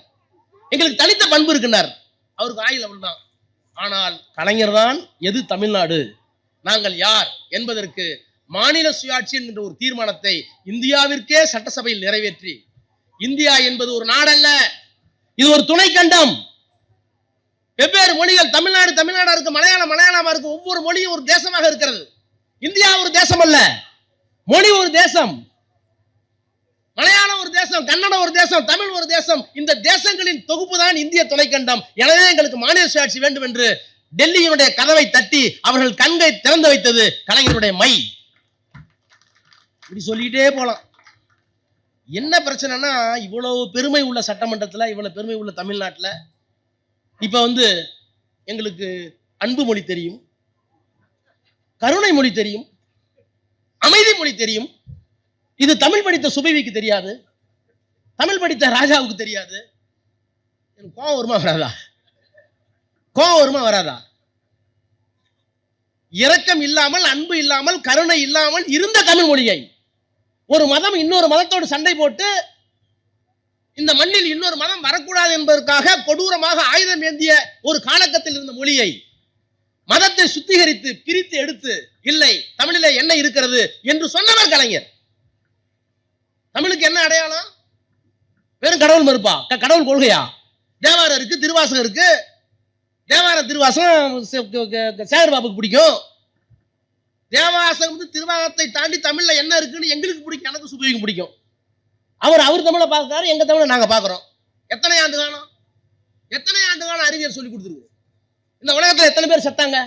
எங்களுக்கு தனித்த பண்பு இருக்குன்னார். அவருக்கு ஆயில் அவள் தான். ஆனால் கலைஞர் தான் எது தமிழ்நாடு, நாங்கள் யார் என்பதற்கு மாநில சுயாட்சி என்கின்ற ஒரு தீர்மானத்தை இந்தியாவிற்கே சட்டசபையில் நிறைவேற்றி, இந்தியா என்பது ஒரு நாடல்ல, இது ஒரு துணை கண்டம், வெவ்வேறு மொழிகள், தமிழ்நாடு தமிழ்நாடா இருக்கு, மலையாளம் மலையாளமா இருக்கு, ஒவ்வொரு மொழியும் ஒரு தேசமாக இருக்கிறது. இந்தியா ஒரு தேசம் அல்ல, மொழி ஒரு தேசம், மலையாளம் ஒரு தேசம், கன்னடம் ஒரு தேசம், தமிழ் ஒரு தேசம். இந்த தேசங்களின் தொகுப்பு தான் இந்திய துணைக்கண்டம். எனவே எங்களுக்கு மாநில சுயாட்சி வேண்டும் என்று டெல்லியினுடைய கதவை தட்டி அவர்கள் கண்கை திறந்து வைத்தது கலைஞருடைய மை. இப்படி சொல்லிட்டே போலாம். என்ன பிரச்சனைனா இவ்வளவு பெருமை உள்ள சட்டமன்றத்தில், இவ்வளவு பெருமை உள்ள தமிழ்நாட்டில் இப்ப எங்களுக்கு அன்பு மொழி தெரியும், கருணை மொழி தெரியும், அமைதி மொழி தெரியும். இது தமிழ் படித்த சுபைவிக்கு தெரியாது, தமிழ் படித்த ராஜாவுக்கு தெரியாது. எனக்கு கோவம் வருமா வராதா? கோவம் வருமா வராதா? இரக்கம் இல்லாமல், அன்பு இல்லாமல், கருணை இல்லாமல் இருந்த தமிழ் மொழியை ஒரு மதம் இன்னொரு மதத்தோடு சண்டை போட்டு இந்த மண்ணில் இன்னொரு மதம் வரக்கூடாது என்பதற்காக கொடூரமாக ஆயுதம் ஏந்திய ஒரு காலகட்டத்தில் இருந்த மொழியை மதத்தை சுத்திகரித்து பிரித்து எடுத்து, இல்லை தமிழிலே என்ன இருக்கிறது என்று சொன்னவர் கலைஞர். தமிழுக்கு என்ன அடையாளம்? வெறும் கடவுள் மறுப்பா? கடவுள் கொள்கையா? தேவாரம் இருக்கு, திருவாசகம் இருக்கு. தேவாரம் திருவாசகம் சேகர் பாபுக்கு பிடிக்கும். தேவாசகம் திருவாசகத்தை தாண்டி தமிழ்ல என்ன இருக்குன்னு எங்களுக்கு பிடிக்கும், எனக்கு சுபைக்கு பிடிக்கும். அவர் தமிழை பார்க்கிறாரு, எங்க தமிழை நாங்க பார்க்கிறோம். எத்தனை ஆண்டு காலம் அறிவியல் சொல்லி கொடுத்துருக்கு. இந்த உலகத்துல எத்தனை பேர் செத்தாங்க,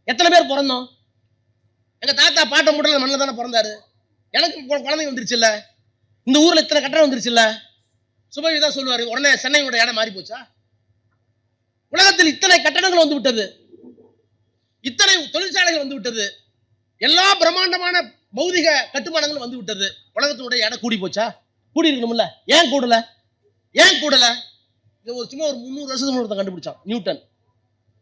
எத்தனை பேர் பிறந்தோம்? எங்க தாத்தா பாட்ட முட்டல மண்ணில் தானே பிறந்தாரு. எனக்கு குழந்தை வந்துருச்சு இல்ல, இந்த ஊர்ல இத்தனை கட்டணம் வந்துருச்சு இல்ல. சுபவி தான் சொல்லுவாரு, உடனே சென்னையோட இடம் மாறி போச்சா? உலகத்தில் இத்தனை கட்டடங்கள் வந்து விட்டது, இத்தனை தொழிற்சாலைகள் வந்து விட்டது, எல்லா பிரம்மாண்டமான பௌதிக கட்டுமானங்களும் வந்து விட்டது. உலகத்தினுடைய இடம் கூடி போச்சா? கூடி இருக்கணும்ல. ஏன் கூடல? சும்மா ஒரு 300 வருஷத்துக்கு முன்னாடி கண்டுபிடிச்சான் Newton.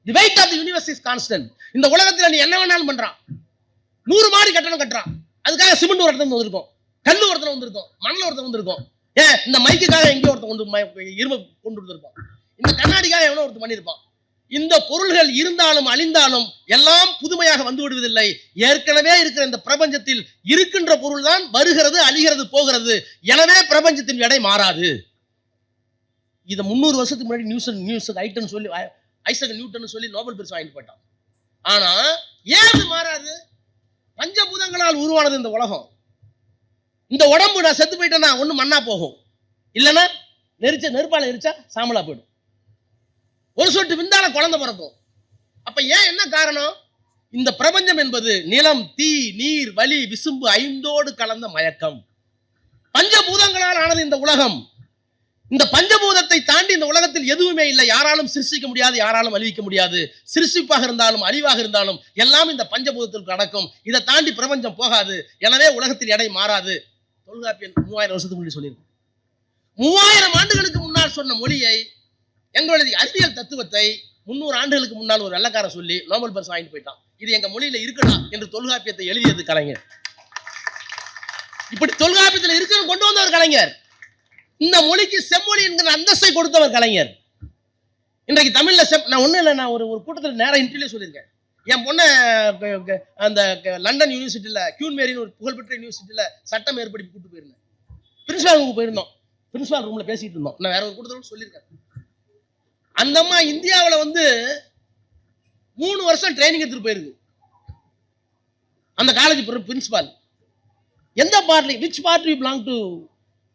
The weight of the universe is constant. இந்த உலகத்துல நீ என்ன வேணாலும் பண்றான். 100 மாடி கட்டணம் கட்டுறான், அதுக்காக சிமெண்ட் ஒரு இடத்துல வந்திருக்கும், கல்லு ஒருத்தர் வந்திருக்கும், மணல் ஒருத்தர் வந்திருக்கும். இந்த மைக்குக்காக எங்கேயோ ஒருத்தர் இரும்பு கொண்டு வந்திருப்பான், இந்த கண்ணாடிக்காக எவ்வளவு ஒருத்தர் பண்ணியிருப்பான். இந்த பொருள்கள் இருந்தாலும் அழிந்தாலும் எல்லாம் புதுமையாக வந்து விடுவதில்லை. ஏற்கனவே இருக்கிற இந்த பிரபஞ்சத்தில் இருக்கின்ற பொருள் தான் வருகிறது, அழிகிறது, போகிறது. எனவே பிரபஞ்சத்தின் எடை மாறாது. இதை 300 வருஷத்துக்கு முன்னாடி ஐசக் நியூட்டன் சொல்லி நோபல் பரிசு வாங்கிட்டு போயிட்டான். ஆனா ஏன் அது மாறாது? பஞ்சபூதங்களால் உருவானது இந்த உலகம். இந்த உடம்பு நான் செத்து போயிட்டேன்னா ஒண்ணு மண்ணா போகும், இல்லைன்னா நெருப்பால எரிச்சா சாம்பலா போயிடும். ஒரு சொட்டு விந்தால குழந்தை பிறக்கும். அப்ப ஏன் என்ன காரணம்? இந்த பிரபஞ்சம் என்பது நிலம், தீ, நீர், வலி, விசும்பு 5ஓடு கலந்த மயக்கம். பஞ்சபூதங்களால் ஆனது இந்த உலகம். இந்த பஞ்சபூதத்தை தாண்டி இந்த உலகத்தில் எதுவுமே இல்லை. யாராலும் சிருஷ்டிக்க முடியாது, யாராலும் அழிவிக்க முடியாது. சிருஷ்டிப்பாக இருந்தாலும் அழிவாக இருந்தாலும் எல்லாம் இந்த பஞ்சபூதத்திற்கு அடக்கும். இதை தாண்டி பிரபஞ்சம் போகாது. எனவே உலகத்தில் எடை மாறாது. தொல்காப்பியன் 3000 வருஷத்துக்கு முன்னாடி சொல்லியிருக்கு. 3000 ஆண்டுகளுக்கு முன்னால் சொன்ன மொழியை எங்களுடைய அறிவியல் தத்துவத்தை 300 ஆண்டுகளுக்கு முன்னால் ஒரு வெள்ளக்காரன் சொல்லி நோபல் பரிசு வாங்கிட்டு போயிட்டான். இது எங்க மொழியில இருக்குடா என்று தொல்காப்பியத்தை எழுதியது கலைஞர். இப்படி தொல்காப்பியத்தில் இருக்கிற கொண்டு வந்தவர் கலைஞர். இந்த மொழிக்கு செம்மொழி என்கிற அந்தஸ்தை கொடுத்தவர் கலைஞர். இன்றைக்கு தமிழ்ல நான் ஒண்ணும் இல்லை, நான் ஒரு கூட்டத்தில் நேரம் இன்டர்வியூ சொல்லியிருக்கேன். என் பொண்ணை அந்த லண்டன் யூனிவர்சிட்டியில கியூன் மேரின்னு ஒரு புகழ்பெற்ற யூனிவர்சிட்டியில சட்டம் ஏற்படுத்தி கூட்டு போயிருந்தேன். பிரின்சிபால் ரூமுக்கு போயிருந்தோம். பிரின்சிபால் ரூம்ல பேசிட்டு இருந்தோம். நான் வேற ஒரு கூட்டத்தில் சொல்லியிருக்கேன். அந்த அம்மா இந்தியாவில் 3 வருஷம் ட்ரைனிங் எடுத்துட்டு போயிருக்கு. அந்த காலேஜ் பிரின்சிபால் எந்த பார்ட்ல which part you belong to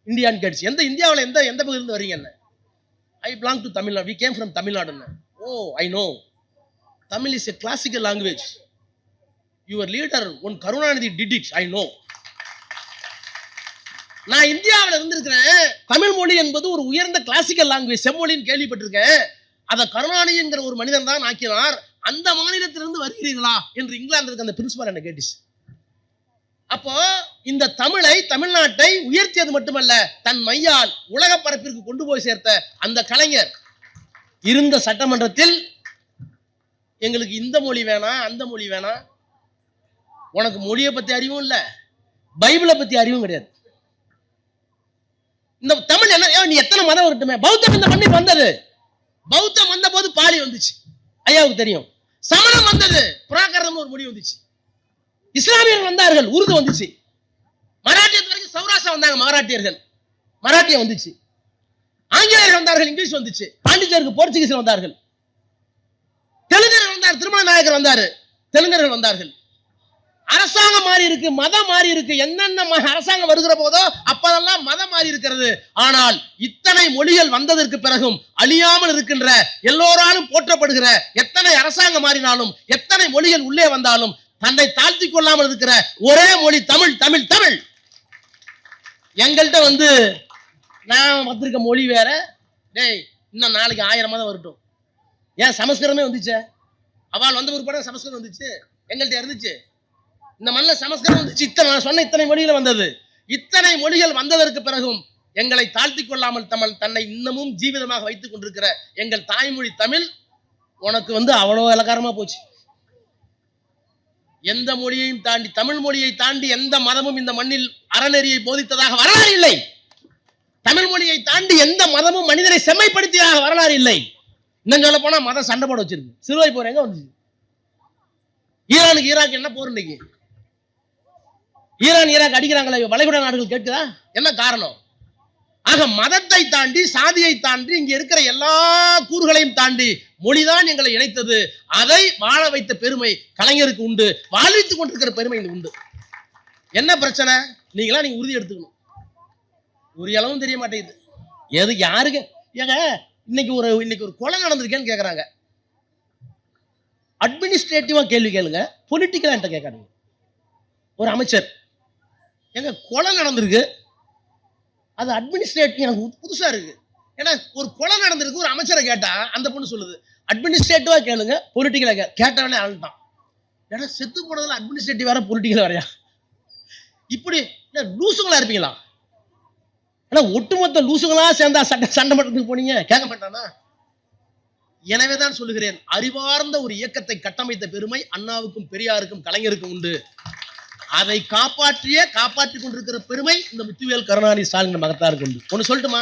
இந்தியான்னு கேட்டுச்சு. எந்த இந்தியாவில் எந்த பகுதியிலிருந்து வரீங்க? என்ன I belong to Tamil Nadu, we came from Tamil Nadu. Oh I know, Tamil is a classical language, your leader one Karunanidhi did it, I know. நான் இந்தியாவில் இருந்திருக்கிறேன். தமிழ் மொழி என்பது ஒரு உயர்ந்த கிளாசிக்கல் லாங்குவேஜ், செம்மொழின்னு கேள்விப்பட்டிருக்கேன். அதை கருணாநிதி என்கிற ஒரு மனிதன் தான் ஆக்கினார். அந்த மாநிலத்திலிருந்து வருகிறீர்களா என்று இங்கிலாந்து அந்த பிரின்சிபால் என்ன கேட்டுச்சு. அப்போ இந்த தமிழை, தமிழ்நாட்டை உயர்த்தியது மட்டுமல்ல, தன் மையால் உலக பரப்பிற்கு கொண்டு போய் சேர்த்த அந்த கலைஞர் இருந்த சட்டமன்றத்தில் எங்களுக்கு இந்த மொழி வேணாம், அந்த மொழி வேணாம், உனக்கு மொழியை பத்தி அறிவும் இல்லை, பைபிளை பத்தி அறிவும் கிடையாது. இந்த தமிழ் என்ன, நீ எத்தனை மதம் வரட்டுமே, பௌத்தம் இந்த மண்ணில் வந்தது. பௌத்தம் வந்த போது பாலி வந்துச்சு, ஐயாவுக்கு தெரியும். சமணம் வந்தது, புராகரம் ஒரு மொழி வந்துச்சு. இஸ்லாமியர்கள் வந்தார்கள், உருது வந்துச்சு. மராட்டியத்து வரைக்கும் சௌராஷ்டிரா வந்தாங்க மராட்டியர்கள், மராட்டியம் வந்துச்சு. ஆங்கிலேயர்கள் வந்தார்கள், இங்கிலீஷ் வந்துச்சு. பாண்டிச்சேரிக்கு போர்ச்சுகீஸ் வந்தார்கள். தெலுங்கர்கள் வந்தார், திருமண நாயக்கர் வந்தாரு, தெலுங்கர்கள் வந்தார்கள். அரசாங்கம் மாறி இருக்கு, மதம் மாறி இருக்கு. என்னென்ன அரசாங்கம் வருகிற போதோ அப்பதெல்லாம் மதம் மாறி இருக்கிறது. ஆனால் இத்தனை மொழிகள் வந்ததற்கு பிறகும் அழியாமல் இருக்கின்ற, எல்லோராலும் போற்றப்படுகிற, எத்தனை அரசாங்கம் மாறினாலும், எத்தனை மொழிகள் உள்ளே வந்தாலும் தன்னை தாழ்த்தி கொள்ளாமல் இருக்கிற ஒரே மொழி தமிழ், தமிழ், தமிழ். எங்கள்கிட்ட நான் வந்திருக்க மொழி வேற. டேய், இன்னும் நாளைக்கு 1000 மதம் வரட்டும். ஏன் சமஸ்கிருதமே வந்துச்சு, அவள் வந்த ஒரு படம் சமஸ்கிருதம் வந்துச்சு, எங்கள்கிட்ட இருந்துச்சு. இந்த மண்ணில் சமஸ்கிருதம் வந்துச்சு. நான் சொன்ன இத்தனை மொழிகள் வந்தது. இத்தனை மொழிகள் வந்ததற்கு பிறகும் எங்களை தாழ்த்தி கொள்ளாமல் தன்னை இன்னமும் ஜீவிதமாக வைத்துக் கொண்டிருக்கிற எங்கள் தாய்மொழி தமிழ் உனக்கு அவ்வளோ இலக்காரமா போச்சு. எந்த மொழியையும் தாண்டி, தமிழ் மொழியை தாண்டி எந்த மதமும் இந்த மண்ணில் அறநெறியை போதித்ததாக வரலாறு இல்லை. தமிழ் மொழியை தாண்டி எந்த மதமும் மனிதனை செம்மைப்படுத்தியதாக வரலாறு இல்லை. இன்னும் சொல்ல போனா மதம் சண்டை போட வச்சிருக்கு. சிறுவை போர் எங்க வந்துச்சு? ஈரானுக்கு ஈராக் என்ன போர் இன்னைக்கு? ஈரான் ஈராக் அடிக்கிறாங்களே, வளைகுடா நாடுகள் கேட்குதா? என்ன காரணம்? ஆக மதத்தை தாண்டி, சாதியை தாண்டி, இங்க இருக்கிற எல்லா கூறுகளையும் தாண்டி மொழிதான் எங்களை இணைத்தது. அதை வாழ வைத்த பெருமை கலைஞருக்கு உண்டு. வாழ்வித்துக் கொண்டிருக்கிற பெருமை உண்டு. என்ன பிரச்சனை? நீங்க உறுதி எடுத்துக்கணும். ஒரு அளவும் தெரிய மாட்டேங்குது. எது யாருக்கு? ஏங்க இன்னைக்கு ஒரு கொலை நடந்திருக்கேன்னு கேட்கறாங்க. அட்மினிஸ்ட்ரேட்டிவா கேள்வி கேளுங்க, பொலிட்டிக்கலா என்கிட்ட கேட்காதீங்க. ஒரு அமைச்சர், எங்க கொலை நடந்திருக்கு, அது அட்மினிஸ்ட்ரேட்டிவ். எனக்கு புதுசா இருக்கு. ஏன்னா ஒரு கொலை நடந்திருக்கு, ஒரு அமைச்சரை கேட்டா அந்த பொண்ணு சொல்லுது அட்மினிஸ்ட்ரேட்டிவா கேளுங்க, பொலிட்டிக்கலா கேட்டவனே ஆள்தான். ஏன்னா செத்து போனதுல அட்மினிஸ்ட்ரேட்டிவ் வேற, பொலிட்டிக்கல் வரையா? இப்படி லூசுங்களா இருப்பீங்களா? ஏன்னா ஒட்டுமொத்த லூசுங்களா சேர்ந்தா சண்டை மட்டத்துக்கு போனீங்க, கேட்க மாட்டானா? எனவேதான் சொல்லுகிறேன், அறிவார்ந்த ஒரு இயக்கத்தை கட்டமைத்த பெருமை அண்ணாவுக்கும் பெரியாருக்கும் கலைஞருக்கும் உண்டு. அதை காப்பாற்றிக் கொண்டிருக்கிற பெருமை இந்த முத்துவேல் கருணாநிதி ஸ்டாலின் மகத்தாருக்கு உண்டு. ஒன்னு சொல்லட்டுமா?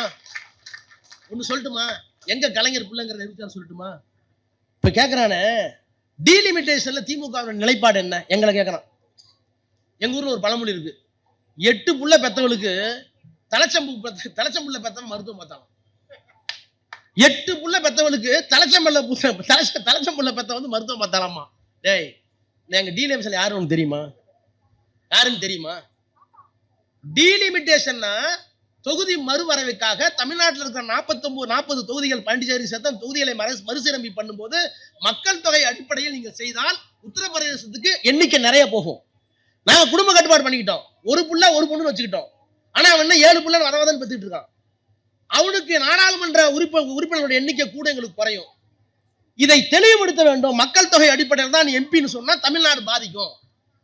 எங்க கலைஞர் பிள்ளைங்கிற நிறுத்தார் சொல்லட்டுமா? இப்ப கேட்கிறானே, டீலிமிட்டேஷன்ல திமுக நிலைப்பாடு என்ன? எங்களை கேட்கறான். எங்க ஊர்ல ஒரு பழமொழி இருக்கு, 8 புள்ள பெத்தவளுக்கு தலைச்சம்புள்ள பெத்தவன் மருத்துவம் பார்த்தாங்க. 8 புள்ள பெத்தவளுக்கு தலைச்சம்புள்ள பெத்த மருத்துவம் பார்த்தாலாமா? டேய், எங்க டீலிமிட்டேஷன் யாருன்னு தெரியுமா? டீலிமிட்டேஷன்னா தொகுதி மறுவரைவுக்காக தமிழ்நாட்டில் இருக்கிற 40 தொகுதிகள், பாண்டிச்சேரி சேர்த்த தொகுதிகளை மறுசீரமைப்பு பண்ணும்போது மக்கள் தொகை அடிப்படையில் நீங்க செய்தால் உத்தரப்பிரதேசத்துக்கு எண்ணிக்கை நிறைய போகும். நாங்க குடும்ப கட்டுப்பாடு பண்ணிக்கிட்டோம். ஒரு புள்ள ஒரு பொண்ணு வச்சுக்கிட்டோம். ஆனா அவன் 7 புள்ள வரவாதன்னு பெற்றுட்டு இருக்கான். அவனுக்கு நாடாளுமன்ற உறுப்பினர்களுடைய எண்ணிக்கை கூட எங்களுக்கு குறையும். இதை தெளிவுபடுத்த வேண்டும். மக்கள் தொகை அடிப்படையில் தான் எம்பின்னு சொன்னா தமிழ்நாடு பாதிக்கும்.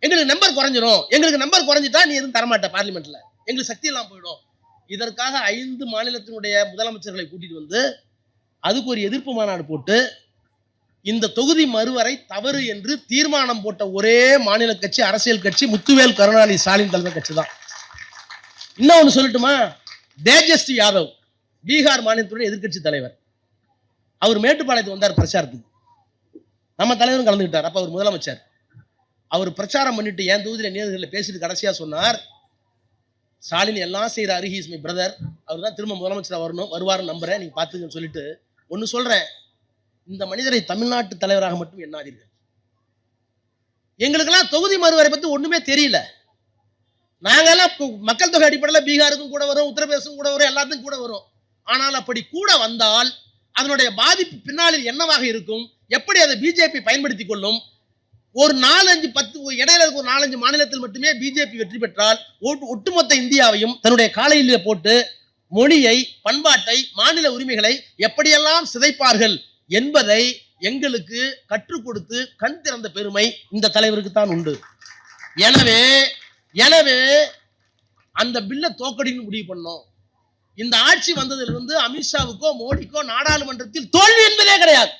எங்களுக்கு நம்பர் குறைஞ்சிரும். எங்களுக்கு நம்பர் குறைஞ்சிட்டா நீ எதுவும் தரமாட்ட பார்லிமெண்ட்ல, எங்களுக்கு சக்தி எல்லாம் போயிடும். இதற்காக 5 மாநிலத்தினுடைய முதலமைச்சர்களை கூட்டிட்டு வந்து அதுக்கு ஒரு எதிர்ப்பு மாநாடு போட்டு இந்த தொகுதி மறுவரை தவறு என்று தீர்மானம் போட்ட ஒரே மாநில கட்சி, அரசியல் கட்சி முத்துவேல் கருணாநிதி ஸ்டாலின் தலைமை கட்சி தான். இன்னொன்னு சொல்லட்டுமா, தேஜஸ்வி யாதவ் பீகார் மாநிலத்துடைய எதிர்க்கட்சி தலைவர், அவர் மேட்டுப்பாளையத்துக்கு வந்தார் பிரச்சாரத்துக்கு. நம்ம தலைவரும் கலந்துக்கிட்டார். அப்ப அவர் முதலமைச்சர். அவர் பிரச்சாரம் பண்ணிட்டு என் தொகுதியில் நேர்களில் பேசிட்டு கடைசியா சொன்னார், ஸ்டாலின் எல்லாம் செய்யறாரு, ஹி இஸ் மை பிரதர், அவர் தான் திரும்ப முதலமைச்சர் வருவாருன்னு நம்புறேன், நீங்க பாத்துங்கன்னு சொல்லிட்டு ஒன்னு சொல்றேன், இந்த மனிதரை தமிழ்நாட்டு தலைவராக மட்டும் எண்ணாதீர்கள். எங்களுக்கெல்லாம் தொகுதி மறுவரை பத்தி ஒண்ணுமே தெரியல. நாங்கெல்லாம் மக்கள் தொகை அடிப்படையில் பீகாருக்கும் கூட வரும், உத்தரப்பிரதேசம் கூட வரும், எல்லாத்துக்கும் கூட வரும். ஆனால் அப்படி கூட வந்தால் அதனுடைய பாதிப்பு பின்னாளில் என்னவாக இருக்கும், எப்படி அதை பிஜேபி பயன்படுத்தி கொள்ளும்? ஒரு 4-5-10 இடையில ஒரு 4-5 மாநிலத்தில் மட்டுமே பிஜேபி வெற்றி பெற்றால் ஒட்டுமொத்த இந்தியாவையும் தன்னுடைய காலையிலே போட்டு மொழியை, பண்பாட்டை, மாநில உரிமைகளை எப்படியெல்லாம் சிதைப்பார்கள் என்பதை எங்களுக்கு கற்றுக் கொடுத்து கண் திறந்த பெருமை இந்த தலைவருக்கு தான் உண்டு. எனவே அந்த பில்லை தோக்கடின்னு முடிவு பண்ணோம். இந்த ஆட்சி வந்ததிலிருந்து அமித்ஷாவுக்கோ மோடிக்கோ நாடாளுமன்றத்தில் தோல்வி என்பதே கிடையாது.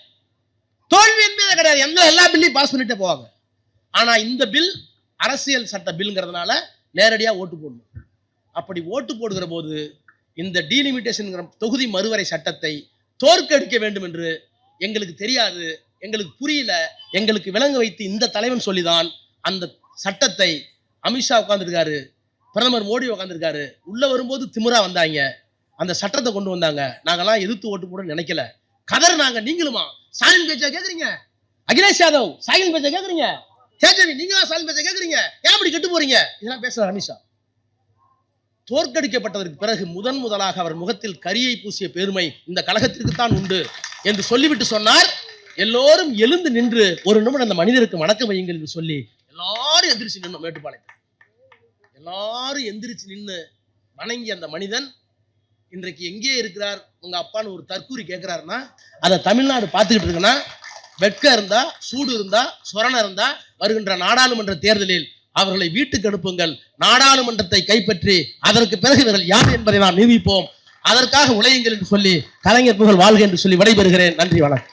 எல்லா பில்லையும் பாஸ் பண்ணிட்டே போவாங்க. ஆனா இந்த பில் அரசியல் சட்ட பில்ங்கிறதுனால நேரடியா ஓட்டு போடணும். அப்படி ஓட்டு போடுகிற போது இந்த டீலிமிட்டேஷன் தொகுதி மறுவரை சட்டத்தை தோற்கடிக்க வேண்டும் என்று எங்களுக்கு தெரியாது, எங்களுக்கு புரியல, எங்களுக்கு விளங்க வைத்து இந்த தலைவன் சொல்லிதான் அந்த சட்டத்தை அமித்ஷா உட்கார்ந்துருக்காரு, பிரதமர் மோடி உட்கார்ந்துருக்காரு, உள்ள வரும்போது திமிரா வந்தாங்க, அந்த சட்டத்தை கொண்டு வந்தாங்க. நாங்கெல்லாம் எதிர்த்து ஓட்டு போட நினைக்கல, கதறினாங்க. நீங்களுமா ஸ்டாலின் பேச்சா கேக்குறீங்க, அகிலேஷ் யாதவ் ஸ்டாலின் பேச்சா கேக்குறீங்க, தேஜஸ்வி நீங்களா ஸ்டாலின் பேச்சா கேக்குறீங்க, ஏன் அப்படி கெட்டு போறீங்க, இதெல்லாம் பேசுறாரு அமித்ஷா. தோற்கடிக்கப்பட்டதற்கு பிறகு முதலாக அவர் முகத்தில் கரியை பூசிய பெருமை இந்த கழகத்திற்கு தான் உண்டு என்று சொல்லிவிட்டு சொன்னார், எல்லோரும் எழுந்து நின்று ஒரு நிமிடம் அந்த மனிதருக்கு வணக்கம் வையுங்கள் என்று சொல்லி எல்லாரும் எந்திரிச்சு நின்று மேட்டுப்பாளையத்தில் எல்லாரும் எந்திரிச்சு நின்று வணங்கி அந்த மனிதன் இன்றைக்கு எங்கே இருக்கிறார் உங்க அப்பான்னு ஒரு தற்கூரி கேட்கிறாருன்னா அதை தமிழ்நாடு பார்த்துக்கிட்டு இருக்குன்னா, வெட்கம் இருந்தா, சூடு இருந்தா, சொரணம் இருந்தா வருகின்ற நாடாளுமன்ற தேர்தலில் அவர்களை வீட்டுக்கு அனுப்புங்கள். நாடாளுமன்றத்தை கைப்பற்றி அதற்கு பிறகு இவர்கள் யார் என்பதை நாம் நிரூபிப்போம். அதற்காக உழையுங்கள் என்று சொல்லி கலைஞர் புகழ் வாழ்க என்று சொல்லி விடைபெறுகிறேன். நன்றி, வணக்கம்.